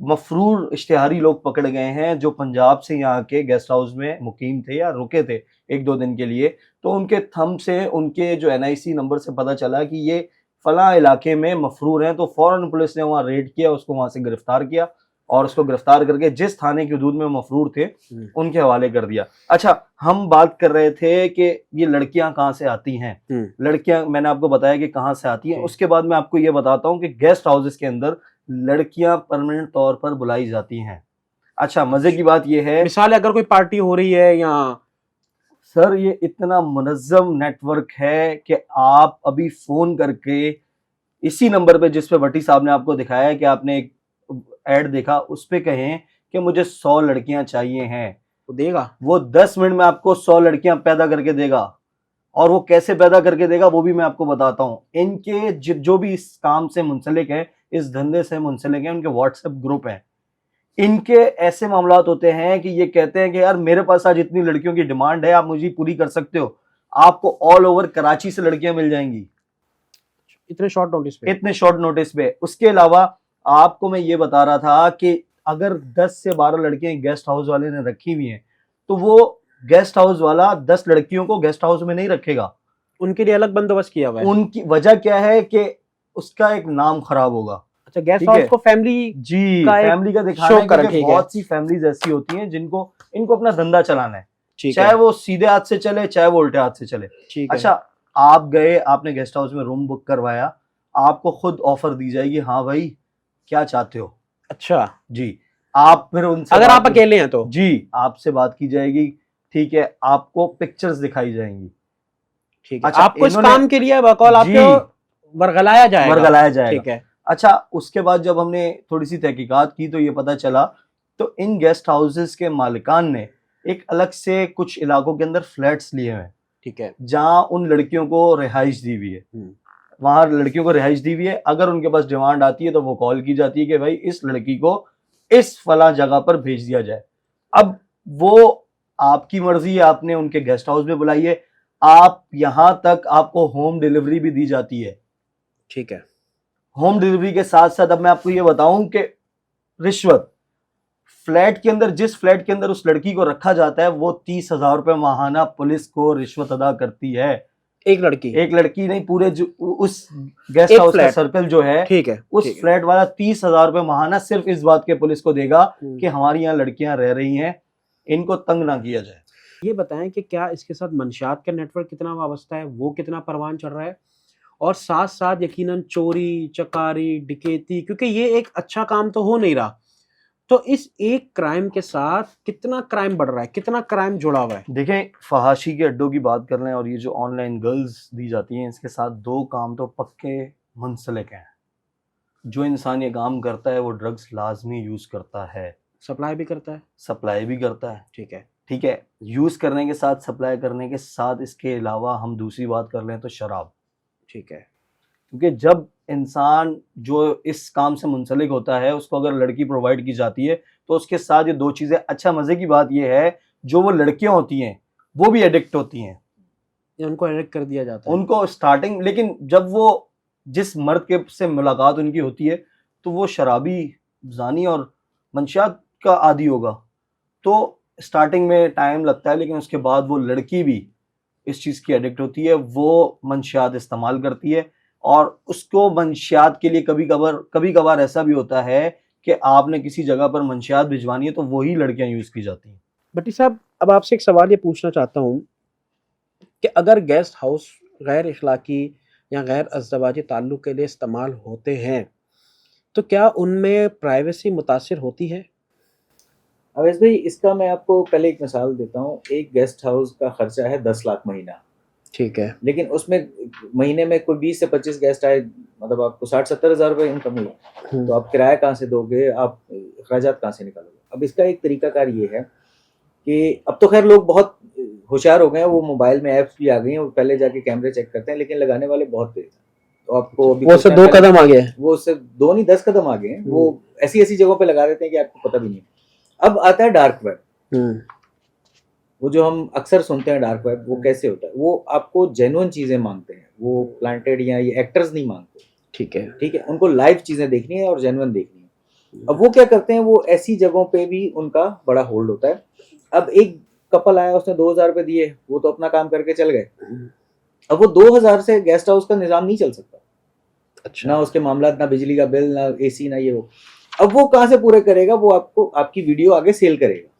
मफरूर इश्तिहारी लोग पकड़े गए हैं जो पंजाब से यहाँ के गेस्ट हाउस में मुकीम थे या रुके थे 1-2 दिन के लिए। तो उनके थंब से, उनके जो NIC नंबर से पता चला कि ये फलां इलाके में मफरूर हैं, तो फौरन पुलिस ने वहाँ रेड किया, उसको वहाँ से गिरफ्तार किया और उसको गिरफ्तार करके जिस थाने की हदूद में मफरूर थे उनके हवाले कर दिया। अच्छा, हम बात कर रहे थे कि ये लड़कियां कहाँ से आती हैं। लड़कियां, मैंने आपको बताया कि कहाँ से आती हैं। उसके बाद मैं आपको ये बताता हूँ कि गेस्ट हाउसेस के अंदर लड़कियां परमानेंट तौर पर बुलाई जाती हैं। अच्छा, मजे की बात यह है, मिसाल अगर कोई पार्टी हो रही है या सर, ये इतना मुनज़्ज़म नेटवर्क है कि आप अभी फोन करके इसी नंबर पे जिस पे भट्टी साहब ने आपको दिखाया है कि आपने एक ऐड देखा, उस पे कहें कि मुझे 100 लड़कियां चाहिए हैं, तो देगा। वो 10 मिनट में आपको 100 लड़कियां पैदा करके देगा। और वो कैसे पैदा करके देगा वो भी मैं आपको बताता हूँ। इनके जो भी इस काम से मुंसलिक है, इस धंधे से मुंसलिक है, उनके व्हाट्सएप ग्रुप हैं। इनके ऐसे मामलात होते हैं कि ये कहते हैं कि यार मेरे पास आज इतनी लड़कियों की डिमांड है, आप मुझे पूरी कर सकते हो, आपको ऑल ओवर कराची से लड़कियां मिल जाएंगी इतने शॉर्ट नोटिस पे। इतने शॉर्ट नोटिस पे। उसके अलावा आपको मैं ये बता रहा था कि अगर 10 से 12 लड़कियां गेस्ट हाउस वाले ने रखी हुई हैं, तो वो गेस्ट हाउस वाला 10 लड़कियों को गेस्ट हाउस में नहीं रखेगा, उनके लिए अलग बंदोबस्त किया हुआ है। उनकी वजह क्या है कि उसका एक नाम खराब होगा। अच्छा, गेस्ट हाउस को फैमिली जी, फैमिली का दिखाना है, क्योंकि बहुत सी फैमिलीज ऐसी होती हैं जिनको इनको अपना धंधा चलाना है, चाहे वो सीधे हाथ से चले चाहे वो उल्टे हाथ से चले। अच्छा, आप गए, आपने गेस्ट हाउस में रूम बुक करवाया, आपको खुद ऑफर दी जाएगी, हाँ भाई क्या चाहते हो। अच्छा जी, आप फिर उनसे, अगर आप अकेले हैं तो जी, आपसे बात की जाएगी, ठीक है, आपको पिक्चर्स दिखाई जाएंगी, ठीक है। अच्छा, आपको इस काम के लिए बकौल आपको वर्गलाया जाएगा, ठीक है। अच्छा, उसके बाद जब हमने थोड़ी सी तहकीकात की तो ये पता चला, तो इन गेस्ट हाउसेस के मालिकान ने एक अलग से कुछ इलाकों के अंदर फ्लैट्स लिए हुए हैं, ठीक है, जहां उन लड़कियों को रिहाइश दी हुई है। वहां लड़कियों को रिहाइश दी हुई है, अगर उनके पास डिमांड आती है तो वो कॉल की जाती है कि भाई इस लड़की को इस फला जगह पर भेज दिया जाए। अब वो आपकी मर्जी है, आपने उनके गेस्ट हाउस में बुलाई है, आप यहां तक आपको होम डिलीवरी भी दी जाती है, ठीक है। होम डिलीवरी के साथ साथ अब मैं आपको ये बताऊं कि रिश्वत, फ्लैट के अंदर, जिस फ्लैट के अंदर उस लड़की को रखा जाता है, वो 30,000 रुपए माहाना पुलिस को रिश्वत अदा करती है। एक लड़की नहीं, पूरे जो उस गेस्ट हाउस का सर्कल जो है, ठीक है, उस फ्लैट वाला 30,000 रुपए माहाना सिर्फ इस बात के पुलिस को देगा कि हमारी यहाँ लड़कियां रह रही हैं, इनको तंग ना किया जाए। ये बताएं कि क्या इसके साथ मंशियात का नेटवर्क कितना वाबस्ता है, वो कितना परवान चल रहा है, और साथ साथ यकीनन चोरी चकारी डकैती, क्योंकि ये एक अच्छा काम तो हो नहीं रहा, तो इस एक क्राइम के साथ कितना क्राइम बढ़ रहा है, कितना क्राइम जुड़ा हुआ है। देखें, फहाशी के अड्डों की बात कर रहे हैं और ये जो ऑनलाइन गर्ल्स दी जाती हैं, इसके साथ 2 काम तो पक्के मुंसलिक हैं। जो इंसान ये काम करता है वो ड्रग्स लाजमी यूज करता है, सप्लाई भी करता है, ठीक है, यूज करने के साथ, सप्लाई करने के साथ, इसके अलावा हम दूसरी बात कर लें तो शराब, ठीक है, क्योंकि जब इंसान जो इस काम से मुंसलिक होता है उसको अगर लड़की प्रोवाइड की जाती है तो उसके साथ ये 2 चीजें। अच्छा, मजे की बात ये है, जो वो लड़कियां होती हैं वो भी एडिक्ट होती हैं, उनको एडिक्ट कर दिया जाता है उनको स्टार्टिंग, लेकिन जब वो जिस मर्द के से मुलाकात उनकी होती है तो वो शराबी, जानी और मंशियात का आदी होगा, तो स्टार्टिंग में टाइम लगता है, लेकिन उसके बाद वो लड़की भी इस चीज़ की एडिक्ट होती है, वो मंशियात इस्तेमाल करती है और उसको मंशियात के लिए कभी कभार ऐसा भी होता है कि आपने किसी जगह पर मंशियात भिजवानी है तो वही लड़कियां यूज की जाती हैं। भट्टी साहब, अब आपसे एक सवाल ये पूछना चाहता हूँ कि अगर गेस्ट हाउस गैर इखलाकी या गैर अज़दवाजी ताल्लुक़ के लिए इस्तेमाल होते हैं, तो क्या उनमें प्राइवेसी मुतासिर होती है? अवैस भाई, इसका मैं आपको पहले एक मिसाल देता हूँ। एक गेस्ट हाउस का खर्चा है 10 लाख महीना, ठीक है। लेकिन उसमें महीने में कोई 20 से 25 गेस्ट आए, मतलब आपको 60-70 हज़ार रुपये इनकम हुई, तो आप किराया कहाँ से दोगे, आप अखराजात कहाँ से निकालोगे? अब इसका एक तरीकाकार ये है कि अब तो खैर लोग बहुत होशियार हो गए हैं, वो मोबाइल में ऐप्स भी आ गई हैं, वो पहले जाके कैमरे चेक करते हैं, लेकिन लगाने वाले बहुत तेज हैं। तो आपको अभी वो उससे 2 कदम आगे है। वो उससे 2 नहीं 10 कदम आगे हैं। वो ऐसी जगहों पे लगा देते हैं कि आपको पता भी नहीं। अब आता है डार्क वेब। वो जो हम अक्सर सुनते हैं डार्क वेब, वो कैसे होता है? वो आपको जेन्युइन चीजें मांगते हैं, वो प्लांटेड या ये एक्टर्स नहीं मांगते। ठीक है। ठीक है, उनको लाइव चीजें देखनी है और जेन्युइन देखनी है। अब वो क्या करते हैं, वो ऐसी जगहों पे भी उनका बड़ा होल्ड होता है। अब एक कपल आया, उसने 2000 रुपये दिए, वो तो अपना काम करके चल गए। अब वो 2000 से गेस्ट हाउस का निजाम नहीं चल सकता। अच्छा। ना उसके मामला, ना बिजली का बिल, ना एसी, ना ये वो। अब वो कहाँ से पूरे करेगा? वो आपको आपकी वीडियो आगे सेल करेगा।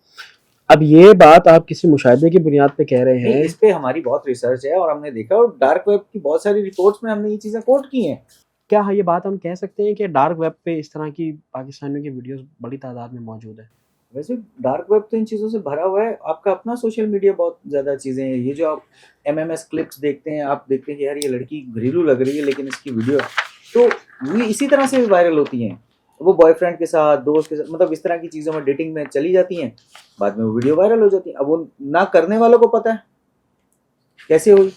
अब ये बात आप किसी मुशाहिदे की बुनियाद पे कह रहे हैं? इस पे हमारी बहुत रिसर्च है और हमने देखा, और डार्क वेब की बहुत सारी रिपोर्ट्स में हमने ये चीजें कोट की हैं। क्या ये बात हम कह सकते हैं कि डार्क वेब पे इस तरह की पाकिस्तानियों की वीडियोस बड़ी तादाद में मौजूद है? वैसे डार्क वेब तो इन चीज़ों से भरा हुआ है। आपका अपना सोशल मीडिया बहुत ज़्यादा चीज़ें हैं। ये जो आप एमएमएस क्लिप्स देखते हैं, आप देखते हैं कि यार ये लड़की घरेलू लग रही है, लेकिन इसकी वीडियो तो ये इसी तरह से वायरल होती हैं। वो बॉयफ्रेंड के साथ, दोस्त के साथ, मतलब इस तरह की चीज़ों में डेटिंग में चली जाती हैं, बाद में वो वीडियो वायरल हो जाती है। अब वो ना करने वालों को पता है कैसे हुई,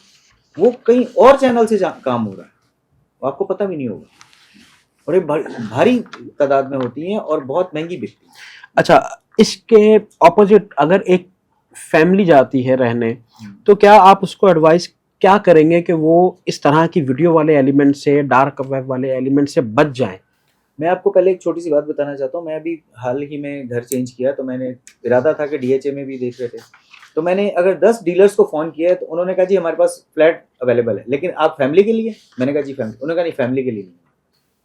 वो कहीं और चैनल से काम हो रहा है, वो आपको पता भी नहीं होगा, और ये भारी तादाद में होती हैं और बहुत महंगी बिकती हैं। अच्छा, इसके ऑपोजिट अगर एक फैमिली जाती है रहने, तो क्या आप उसको एडवाइस क्या करेंगे कि वो इस तरह की वीडियो वाले एलिमेंट से, डार्क वेब वाले एलिमेंट से बच जाएं? मैं आपको पहले एक छोटी सी बात बताना चाहता हूँ। मैं अभी हाल ही में घर चेंज किया, तो मैंने इरादा था कि डीएचए में भी देख रहे थे, तो मैंने अगर 10 डीलर्स को फ़ोन किया है, तो उन्होंने कहा जी हमारे पास फ्लैट अवेलेबल है, लेकिन आप फैमिली के लिए? मैंने कहा जी फैमिली। उन्होंने कहा नहीं, फैमिली के लिए नहीं।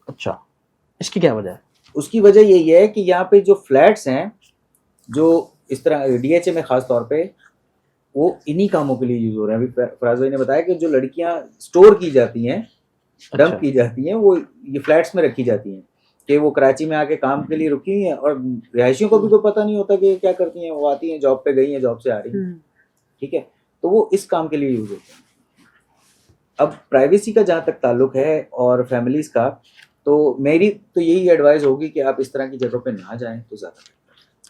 अच्छा, इसकी क्या वजह है? उसकी वजह यही है कि यहाँ पे जो फ्लैट्स हैं, जो इस तरह डीएचए में ख़ास तौर पे, वो इन्हीं कामों के लिए यूज़ हो रहे हैं। अभी फराज भाई ने बताया कि जो लड़कियाँ स्टोर की जाती हैं, डंप की जाती हैं, वो ये फ्लैट्स में रखी जाती हैं कि वो कराची में आके काम के लिए रुकी हुई हैं, और रिहायशियों को भी कोई पता नहीं होता कि क्या करती हैं। वो आती हैं, जॉब पे गई हैं, जॉब से आ रही हैं, ठीक है, तो वो इस काम के लिए यूज़ होते हैं। अब प्राइवेसी का जहाँ तक ताल्लुक है और फैमिलीज़ का, तो मेरी तो यही एडवाइस होगी कि आप इस तरह की जगह पे ना जाएं तो ज़्यादा बेहतर।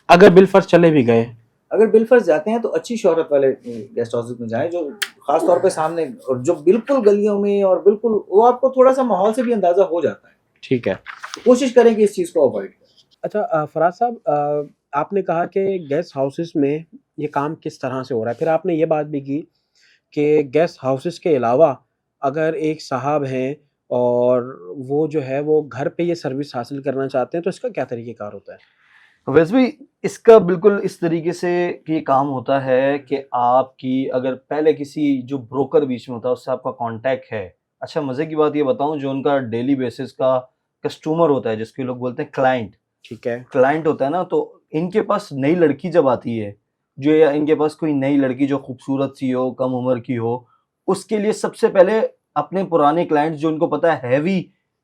अगर बिलफर्ज चले भी गए, अगर बिलफर्ज जाते हैं तो अच्छी शोहरत वाले गेस्ट हाउस में जाएं, जो खास तौर पे सामने, और जो बिल्कुल गलियों में, और बिल्कुल वो आपको थोड़ा सा माहौल से भी अंदाजा हो जाता है। ठीक है। तो कोशिश करें कि इस चीज़ को अवॉइड करें। अच्छा, फराज साहब, आपने कहा कि गेस्ट हाउसेस में ये काम किस तरह से हो रहा है, फिर आपने ये बात भी की कि गेस्ट हाउसेस के अलावा अगर एक साहब हैं और वो जो है वो घर पे ये सर्विस हासिल करना चाहते हैं, तो इसका क्या तरीक़ेकार होता है? वैसे भी इसका बिल्कुल इस तरीके से कि काम होता है कि आपकी अगर पहले किसी जो ब्रोकर बीच में होता है उससे आपका कांटेक्ट है। अच्छा, मज़े की बात ये बताऊं, जो उनका डेली बेसिस का कस्टमर होता है, जिसके लोग बोलते हैं क्लाइंट, ठीक है। क्लाइंट होता है ना, तो इनके पास नई लड़की जब आती है, जो या इनके पास कोई नई लड़की जो खूबसूरत सी हो, कम उम्र की हो, उसके लिए सबसे पहले अपने पुराने क्लाइंट्स जो इनको पता है हैवी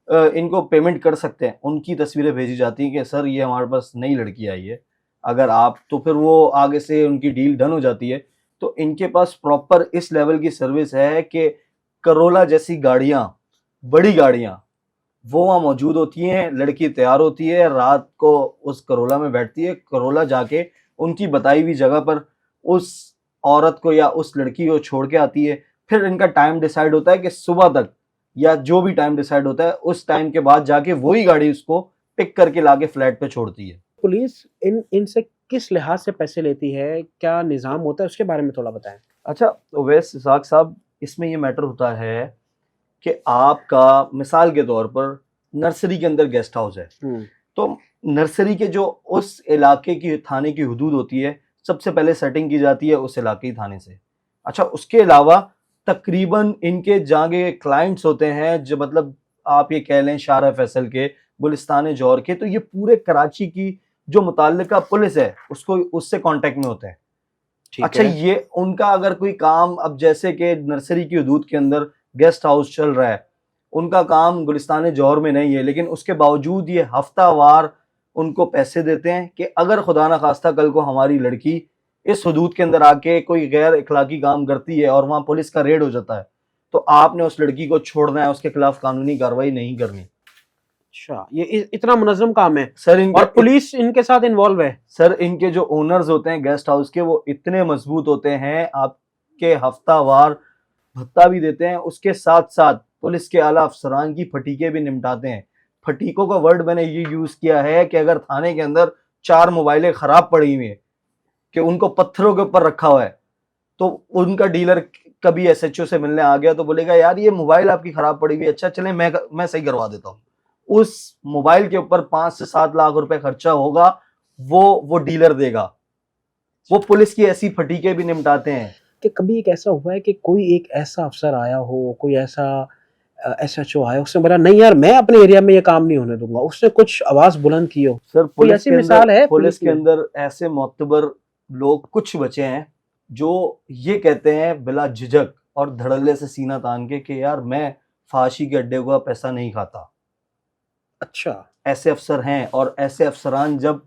इनको पेमेंट कर सकते हैं, उनकी तस्वीरें भेजी जाती हैं कि सर ये हमारे पास नई लड़की आई है, अगर आप, तो फिर वो आगे से उनकी डील डन हो जाती है। तो इनके पास प्रॉपर इस लेवल की सर्विस है कि करोला जैसी गाड़ियाँ, बड़ी गाड़ियाँ, वो वहाँ मौजूद होती हैं, लड़की तैयार होती है, रात को उस करोला में बैठती है, करोला जाके उनकी बताई हुई जगह पर उस औरत को या उस लड़की को छोड़ के आती है। फिर इनका टाइम डिसाइड होता है कि सुबह तक या जो भी टाइम डिसाइड होता है, उस टाइम के बाद जाके वही गाड़ी उसको पिक करके लाके फ्लैट पे छोड़ती है। पुलिस इनसे किस लिहाज से पैसे लेती है, क्या निज़ाम होता है, उसके बारे में थोड़ा बताएं। अच्छा, ओवैस इसाक साहब, इसमें ये मैटर होता है कि आपका मिसाल के तौर पर नर्सरी के अंदर गेस्ट हाउस है, तो नर्सरी के जो उस इलाके की थाने की हुदूद होती है, सबसे पहले सेटिंग की जाती है उस इलाके थाने से। अच्छा, उसके अलावा तकरीबन इनके जागे क्लाइंट्स होते हैं जो मतलब आप ये कह लें शारा फैसल के, गुलिस्तान जौहर के, तो ये पूरे कराची की जो मुताल्लिका पुलिस है उसको उससे कांटेक्ट में होते हैं। ठीक अच्छा, है। ये उनका अगर कोई काम, अब जैसे कि नर्सरी की हदूद के अंदर गेस्ट हाउस चल रहा है, उनका काम गुलिस्तान जौहर में नहीं है, लेकिन उसके बावजूद ये हफ्तावार उनको पैसे देते हैं कि अगर खुदा न खास्ता कल को हमारी लड़की इस हदूद के अंदर आके कोई गैर इखलाकी काम करती है और वहां पुलिस का रेड हो जाता है, तो आपने उस लड़की को छोड़ना है, उसके खिलाफ कानूनी कार्रवाई नहीं करनी। अच्छा, ये इतना मुनज़्ज़म काम है सर इनके और पुलिस इनके साथ इन्वॉल्व है। सर इनके जो ओनर्स होते हैं गेस्ट हाउस के, वो इतने मजबूत होते हैं, आपके हफ्तावार भत्ता भी देते हैं, उसके साथ साथ पुलिस के आला अफसरान की फटीके भी निपटाते हैं। फटीकों का वर्ड मैंने ये यूज किया है कि अगर थाने के अंदर 4 मोबाइलें खराब पड़ी हुई हैं कि उनको पत्थरों के ऊपर रखा हुआ है, तो उनका डीलर कभी एसएचओ से मिलने आ गया तो बोलेगा यार ये मोबाइल आपकी खराब पड़ी हुई है, अच्छा चले मैं सही करवा देता हूँ। उस मोबाइल के ऊपर 5 से 7 लाख रुपए खर्चा होगा, वो डीलर देगा। वो पुलिस की ऐसी फटीके भी निपटाते हैं। कि कभी एक ऐसा हुआ है कि कोई एक ऐसा अफसर आया हो, कोई ऐसा एसएचओ आया, उसने बोला नहीं यार मैं अपने एरिया में ये काम नहीं होने दूंगा, उसने कुछ आवाज बुलंद की हो? सर कोई ऐसी मिसाल है पुलिस के में? अंदर ऐसे मोतबर लोग कुछ बचे हैं जो ये कहते हैं बिला झिझक और धड़ल्ले से सीना तान के कि यार मैं फांसी के अड्डे का पैसा नहीं खाता। अच्छा, ऐसे अफसर हैं, और ऐसे अफसरान जब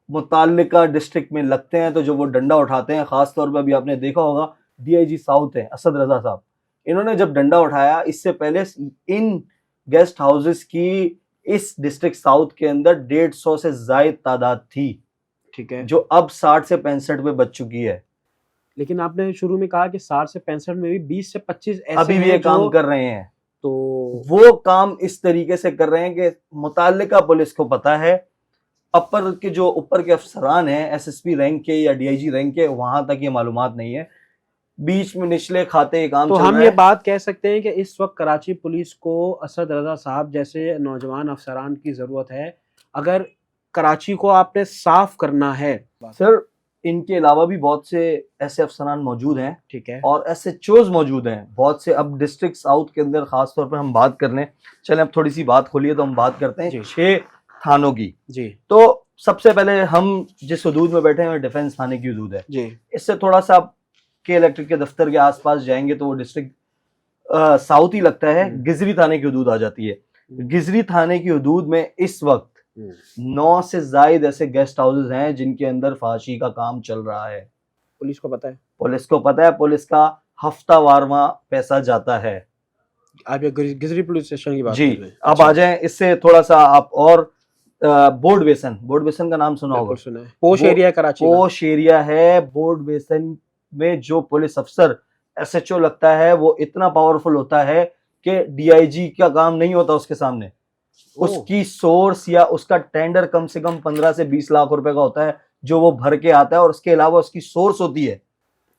मुताल्लिका डिस्ट्रिक्ट में लगते हैं तो जो वो डंडा उठाते हैं, खास तौर पर अभी आपने देखा होगा डीआईजी साउथ है असद रजा साहब, इन्होंने जब डंडा उठाया, इससे पहले इन गेस्ट हाउसेस की इस डिस्ट्रिक्ट साउथ के अंदर 150 से ज्यादा तादाद थी, ठीक है, जो अब 60 से 65 में बच चुकी है। लेकिन आपने शुरू में कहा कि 60 से 65 में भी 20 से 25 ऐसे अभी भी हैं ये काम जो, कर रहे हैं। तो वो काम इस तरीके से कर रहे हैं कि मुताल्लिका पुलिस को पता है, अपर के जो ऊपर के अफसरान हैं एसएसपी रैंक के या डीआईजी रैंक के, वहां तक ये मालूमात नहीं है, बीच में निचले खाते ये काम तो चल हम रहा ये है। बात कह सकते हैं कि इस वक्त कराची पुलिस को असद रजा साहब जैसे नौजवान अफसरान की जरूरत है अगर कराची को आपने साफ करना है। सर इनके अलावा भी बहुत से ऐसे अफसरान मौजूद हैं, ठीक है, और एसएचओज मौजूद हैं बहुत से। अब डिस्ट्रिक्ट साउथ के अंदर खास तौर पर हम बात कर लें, चलें अब थोड़ी सी बात खोलिए तो हम बात करते हैं जी। 6 थानों की। जी तो सबसे पहले हम जिस हदूद में बैठे हैं डिफेंस थाने की हदूद है। जी, इससे थोड़ा सा आप के इलेक्ट्रिक के दफ्तर के आसपास जाएंगे तो वो डिस्ट्रिक्ट साउथ ही लगता है, गिजरी थाने की हदूद आ जाती है। गिजरी थाने की हदूद में इस वक्त 9 से ज्यादा ऐसे गेस्ट हाउसेस हैं जिनके अंदर फांसी का काम चल रहा है। पुलिस को पता है, पुलिस को पता है, पुलिस का हफ्तावार वहां पैसा जाता है। आप ये गिजरी पुलिस स्टेशन की बात जी, कर रहे हैं? अब अच्छा, आ जाएं इससे थोड़ा सा आप, और बोर्ड बेसन का नाम सुना होगा, बिल्कुल सुना है, पोश वो एरिया कराची का। पोश एरिया है। बोर्ड बेसन में जो पुलिस अफसर एसएचओ लगता है वो इतना पावरफुल होता है कि डीआईजी का काम नहीं होता उसके सामने। उसकी सोर्स या उसका टेंडर कम से कम 15 से 20 लाख रुपए का होता है जो वो भर के आता है, और उसके अलावा उसकी सोर्स होती है,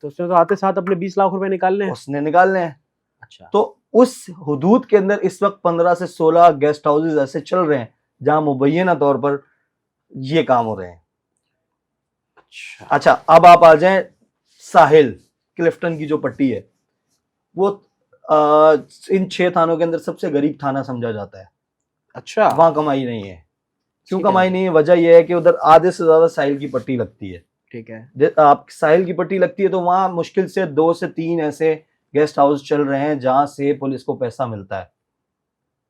तो उसने तो आते साथ अपने 20 लाख रुपए निकालने हैं। उसने निकालने हैं। अच्छा, तो उस हदूद के अंदर इस वक्त 15 से 16 गेस्ट हाउसेज ऐसे चल रहे हैं जहां मुबैना तौर पर ये काम हो रहे हैं। अच्छा, अब आप आ जाएं साहिल क्लिफ्टन की जो पट्टी है, वो इन 6 थानों के अंदर सबसे गरीब थाना समझा जाता है। अच्छा, वहां कमाई नहीं है। क्यों ठीक है। कमाई नहीं है? वजह यह है कि उधर आधे से ज्यादा साहिल की पट्टी लगती है। ठीक है, आप साहिल की पट्टी लगती है तो वहां मुश्किल से 2 से 3 ऐसे गेस्ट हाउस चल रहे हैं जहां से पुलिस को पैसा मिलता है,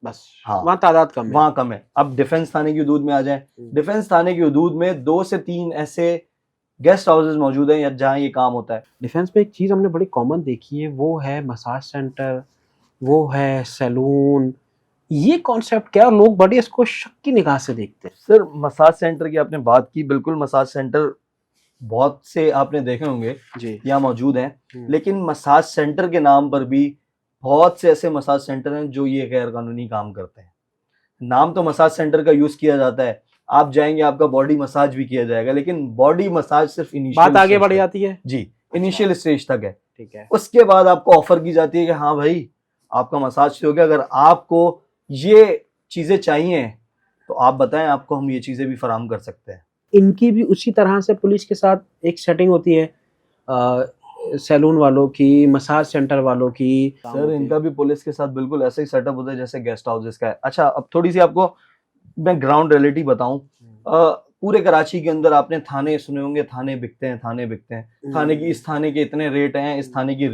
बस हाँ, वहाँ तादाद कम है। वहां कम है। अब डिफेंस थाने की हदूद में आ जाए, डिफेंस थाने की हदूद में 2 से 3 ऐसे गेस्ट हाउसेज मौजूद हैं जहां ये काम होता है। डिफेंस में एक चीज़ हमने बड़ी कॉमन देखी है, वो है मसाज सेंटर, वो है सैलून। ये कॉन्सेप्ट क्या है? लोग बड़ी इसको शक की निगाह से देखते हैं। सर मसाज सेंटर की आपने बात की, बिल्कुल मसाज सेंटर बहुत से आपने देखे होंगे जी, यहाँ मौजूद हैं, लेकिन मसाज सेंटर के नाम पर भी बहुत से ऐसे मसाज सेंटर हैं जो ये गैर कानूनी काम करते हैं। नाम तो मसाज सेंटर का यूज किया जाता है, आप जाएंगे आपका बॉडी मसाज भी किया जाएगा, लेकिन बॉडी मसाज सिर्फ इनिशियल बात आगे बढ़ जाती है। जी, इनिशियल स्टेज तक है। ठीक है, उसके बाद आपको ऑफर की जाती है कि हाँ भाई आपका मसाज हो गया, अगर आपको ये चीजें चाहिए तो आप बताएं, आपको हम ये चीजें भी फराहम कर सकते हैं। इनकी भी उसी तरह से पुलिस के साथ एक सेटिंग होती है। सैलून वालों की, मसाज सेंटर वालों की। सर इनका भी पुलिस के साथ बिल्कुल ऐसा ही सेटअप होता है जैसे गेस्ट हाउसेस का है। अच्छा, अब थोड़ी सी आपको मैं ग्राउंड रियलिटी बताऊं। पूरे कराची के अंदर आपने थाने सुने होंगे, थाने बिकते हैं, थाने बिकते हैं, थाने की इस थाने के इतने रेट हैं, इस थाने की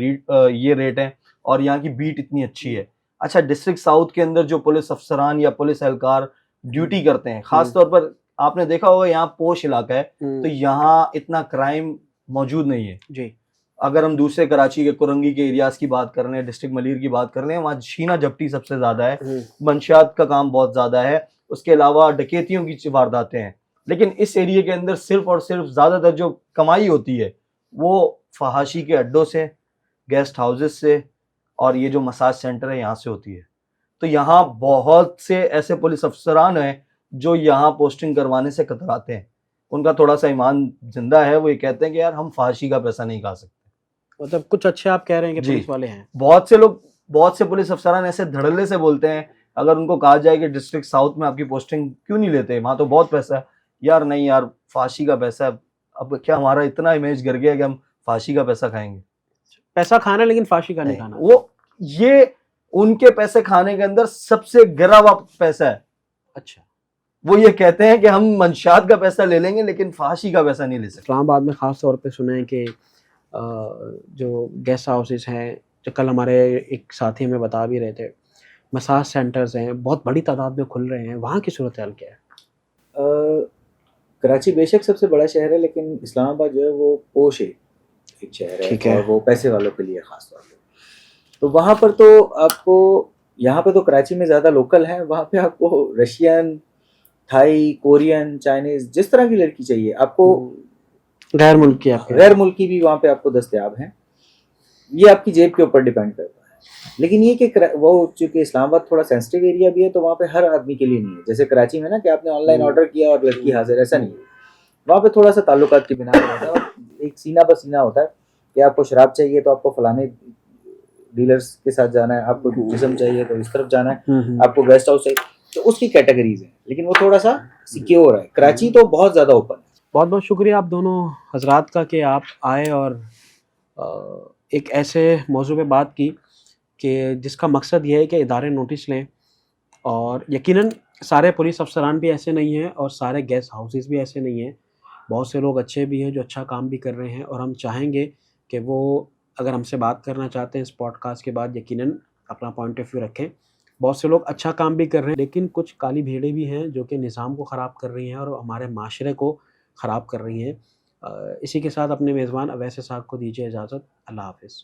ये रेट है, और यहाँ की बीट इतनी अच्छी है। अच्छा, डिस्ट्रिक्ट साउथ के अंदर जो पुलिस अफसरान या पुलिस एहलकार ड्यूटी करते हैं, खास तौर पर आपने देखा होगा यहाँ पोश इलाका है, तो यहाँ इतना क्राइम मौजूद नहीं है जी। अगर हम दूसरे कराची के कुरंगी के एरियाज की बात कर रहे हैं, डिस्ट्रिक्ट मलीर की बात कर रहे हैं, वहाँ छीना झपटी सबसे ज्यादा है, मंशियात का काम बहुत ज्यादा है, उसके अलावा डकैतियों की वारदातें हैं। लेकिन इस एरिया के अंदर सिर्फ और सिर्फ ज्यादातर जो कमाई होती है वो फहाशी के अड्डों से, गेस्ट हाउसेस से, और ये जो मसाज सेंटर है यहाँ से होती है। तो यहाँ बहुत से ऐसे पुलिस अफसरान हैं जो यहाँ पोस्टिंग करवाने से कतराते हैं। उनका थोड़ा सा ईमान जिंदा है, वो ये कहते हैं कि यार हम फहाशी का पैसा नहीं खा सकते। मतलब कुछ अच्छे आप कह रहे हैं कि जी। पुलिस वाले हैं। बहुत से लोग, बहुत से पुलिस अफसरान ऐसे धड़ल्ले से बोलते हैं, अगर उनको कहा जाए कि डिस्ट्रिक्ट साउथ में आपकी पोस्टिंग क्यों नहीं लेते, वहां तो बहुत पैसा है, यार नहीं यार फांसी का पैसा है, अब क्या हमारा इतना इमेज गिर गया कि हम फांसी का पैसा खाएंगे। पैसा खाना लेकिन फांसी का नहीं खाना। वो ये उनके पैसे खाने के अंदर सबसे गिरा हुआ पैसा है। अच्छा, वो ये कहते हैं कि हम मंशात का पैसा ले लेंगे लेकिन फांसी का पैसा नहीं ले सकते। इस्लामाबाद में खास तौर पे सुना है कि जो गेस्ट हाउसेस हैं, जो कल हमारे एक साथी हमें बता भी रहे थे, मसाज सेंटर्स हैं, बहुत बड़ी तादाद में खुल रहे हैं। वहाँ की सूरत हाल क्या है? कराची बेशक सबसे बड़ा शहर है, लेकिन इस्लामाबाद जो है वो पोश है, एक शहर है, और वो पैसे वालों के लिए खास तौर पे। तो वहाँ पर तो आपको, यहाँ पे तो कराची में ज़्यादा लोकल हैं, वहाँ पे आपको रशियन, थाई, कोरियन, चाइनीज़, जिस तरह की लड़की चाहिए आपको, गैर मुल्की आपके गैर मुल्की भी वहाँ पे आपको दस्तयाब हैं। ये आपकी जेब के ऊपर डिपेंड करता है। लेकिन ये कि वो चूँकि इस्लामाबाद थोड़ा सेंसिटिव एरिया भी है, तो वहाँ पे हर आदमी के लिए नहीं है। जैसे कराची में ना कि आपने ऑनलाइन ऑर्डर किया और लड़की हाजिर, ऐसा नहीं है। वहाँ पे थोड़ा सा ताल्लुकात की बिना पर होता है, और एक सीना बसीना होता है कि आपको शराब चाहिए तो आपको फलाने डीलर्स के साथ जाना है, आपको जिस्म चाहिए तो इस तरफ जाना है, आपको गेस्ट हाउस चाहिए, तो उसकी कैटेगरीज हैं। लेकिन वो थोड़ा सा सिक्योर है। कराची तो बहुत ज़्यादा ओपन है। बहुत बहुत शुक्रिया आप दोनों हजरात का कि आप आए और एक ऐसे मौजू पे बात की कि जिसका मकसद ये है कि इदारे नोटिस लें। और यकीनन सारे पुलिस अफसरान भी ऐसे नहीं हैं और सारे गेस्ट हाउसेस भी ऐसे नहीं हैं। बहुत से लोग अच्छे भी हैं जो अच्छा काम भी कर रहे हैं, और हम चाहेंगे कि वो अगर हमसे बात करना चाहते हैं इस पॉडकास्ट के बाद, यकीनन अपना पॉइंट ऑफ व्यू रखें। बहुत से लोग अच्छा काम भी कर रहे हैं, लेकिन कुछ काली भेड़ें भी हैं जो कि निज़ाम को ख़राब कर रही हैं और हमारे माशरे को ख़राब कर रही हैं। इसी के साथ अपने मेज़बान अवैस इस्हाक़ को दीजिए इजाज़त। अल्लाह हाफ़िज़।